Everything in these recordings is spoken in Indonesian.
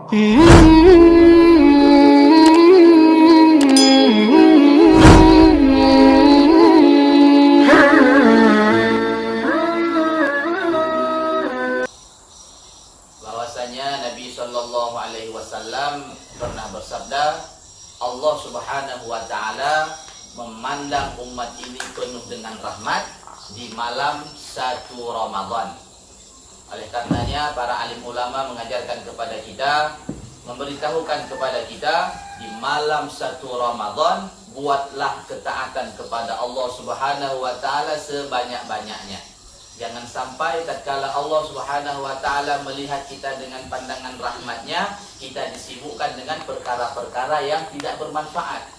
Bahwasanya Nabi Shallallahu Alaihi Wasallam pernah bersabda, Allah Subhanahu Wa Taala memandang umat ini penuh dengan rahmat di malam 1 Ramadan. Oleh karenanya para alim ulama mengajarkan kepada kita, memberitahukan kepada kita, di malam 1 Ramadan buatlah ketaatan kepada Allah Subhanahu Wa Taala sebanyak-banyaknya. Jangan sampai tatkala Allah Subhanahu Wa Taala melihat kita dengan pandangan rahmatnya, kita disibukkan dengan perkara-perkara yang tidak bermanfaat.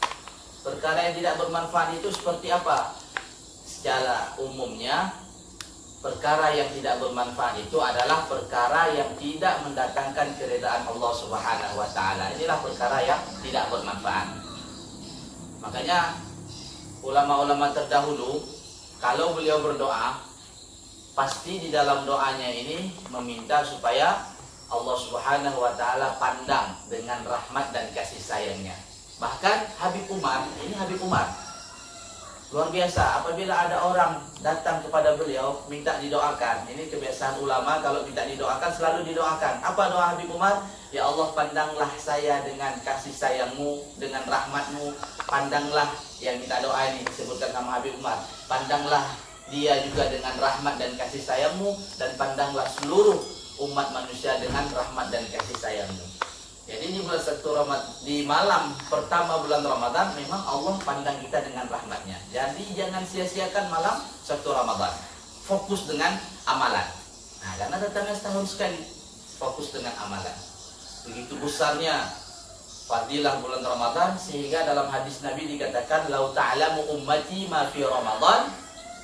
Perkara yang tidak bermanfaat itu seperti apa? Secara umumnya, perkara yang tidak bermanfaat itu adalah perkara yang tidak mendatangkan keridaan Allah Subhanahu Wa Taala. Inilah perkara yang tidak bermanfaat. Makanya ulama-ulama terdahulu, kalau beliau berdoa, pasti di dalam doanya ini meminta supaya Allah Subhanahu Wa Taala pandang dengan rahmat dan kasih sayangnya. Bahkan Habib Umar, ini Habib Umar luar biasa, apabila ada orang datang kepada beliau minta didoakan. Ini kebiasaan ulama, kalau minta didoakan selalu didoakan. Apa doa Habib Umar? Ya Allah, pandanglah saya dengan kasih sayangmu, dengan rahmatmu. Pandanglah, yang minta doa ini disebutkan nama Habib Umar, pandanglah dia juga dengan rahmat dan kasih sayangmu, dan pandanglah seluruh umat manusia dengan rahmat dan kasih sayangmu. Jadi di bulan 1 Ramadan, di malam pertama bulan Ramadan, memang Allah pandang kita dengan rahmatnya. Jadi jangan sia-siakan malam 1 Ramadan. Fokus dengan amalan. Nah, karena datangnya setahun sekali, fokus dengan amalan. Begitu besarnya fadilah bulan Ramadan, sehingga dalam hadis Nabi dikatakan, "Lau ta'lamu ummati ma fi Ramadan,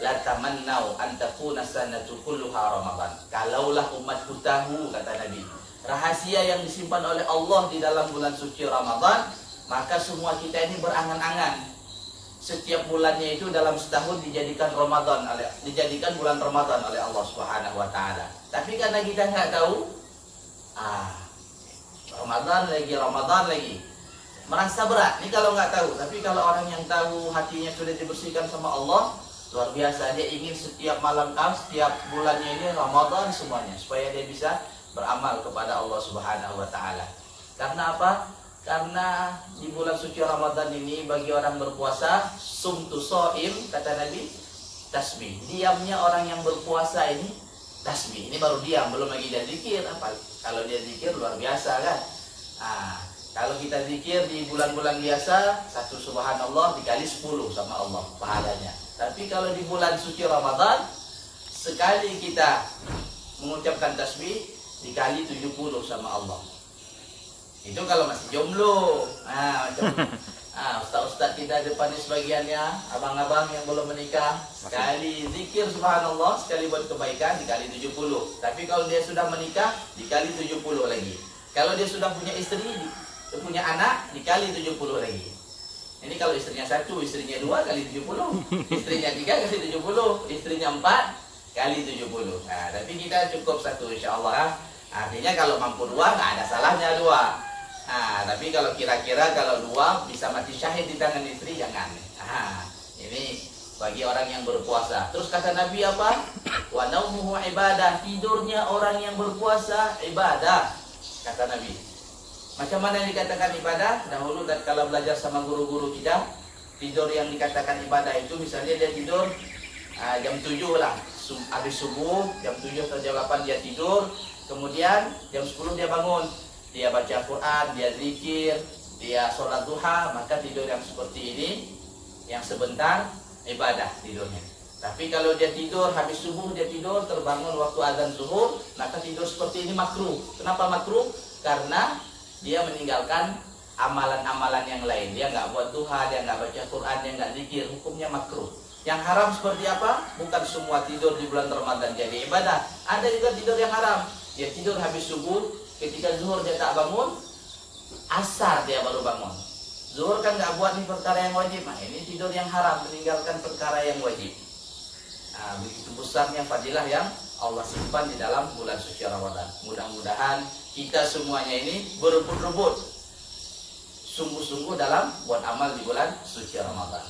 la tamannau an takuna sanatu kulluha Ramadan." Kalaulah umatku tahu, kata Nabi, rahasia yang disimpan oleh Allah di dalam bulan suci Ramadan, maka semua kita ini berangan-angan setiap bulannya itu dalam setahun dijadikan bulan Ramadan oleh Allah Subhanahu Wa Taala. Tapi karena kita nggak tahu, Ramadan lagi, merasa berat. Ini kalau nggak tahu. Tapi kalau orang yang tahu, hatinya sudah dibersihkan sama Allah, luar biasa. Dia ingin setiap malam, setiap bulannya ini Ramadan semuanya, supaya dia bisa beramal kepada Allah Subhanahu Wa Taala. Karena apa? Karena di bulan suci Ramadan ini bagi orang berpuasa, sumtu shaim, kata Nabi, tasbih. Diamnya orang yang berpuasa ini tasbih. Ini baru diam, belum lagi dia zikir. Apa? Kalau dia zikir luar biasa kan? Kalau kita zikir di bulan-bulan biasa, 1 subhanallah dikali 10 sama Allah pahalanya. Tapi kalau di bulan suci Ramadan, sekali kita mengucapkan tasbih dikali 70 sama Allah. Itu kalau masih jomblo. Ustaz-ustaz kita depan ini sebagiannya, abang-abang yang belum menikah, sekali zikir subhanallah, sekali buat kebaikan dikali 70. Tapi kalau dia sudah menikah, dikali 70 lagi. Kalau dia sudah punya istri, punya anak, dikali 70 lagi. Ini kalau istrinya 1, istrinya 2 kali 70, istrinya 3 kali 70, istrinya 4 kali 70. Nah, tapi kita cukup 1 insyaallah. Artinya kalau mampu 2 nggak ada salahnya 2. Tapi kalau kira-kira kalau 2 bisa mati syahid di tangan istri, jangan. Ini bagi orang yang berpuasa. Terus kata Nabi apa? Wa naumuhu ibadah. Tidurnya orang yang berpuasa ibadah, kata Nabi. Macam mana yang dikatakan ibadah? Dahulu kalau belajar sama guru-guru kita, tidur yang dikatakan ibadah itu misalnya dia tidur jam 7 lah, habis subuh jam 7 atau jam 8 dia tidur, kemudian jam 10 dia bangun, dia baca Quran, dia zikir, dia sholat duha, maka tidur yang seperti ini, yang sebentar, ibadah tidurnya. Tapi kalau dia tidur habis subuh, dia tidur terbangun waktu azan zuhur, maka tidur seperti ini makruh. Kenapa makruh? Karena dia meninggalkan amalan-amalan yang lain. Dia nggak buat duha, dia nggak baca Quran, dia nggak zikir, hukumnya makruh. Yang haram seperti apa? Bukan semua tidur di bulan Ramadan jadi ibadah. Ada juga tidur yang haram. Dia tidur habis subuh, ketika zuhur dia tak bangun, asar dia baru bangun. Zuhur kan nggak buat nih perkara yang wajib. Nah, ini tidur yang haram, meninggalkan perkara yang wajib. Begitu besarnya fadilah yang Allah simpan di dalam bulan suci Ramadan. Mudah-mudahan kita semuanya ini berebut-rebut sungguh-sungguh dalam buat amal di bulan suci Ramadan.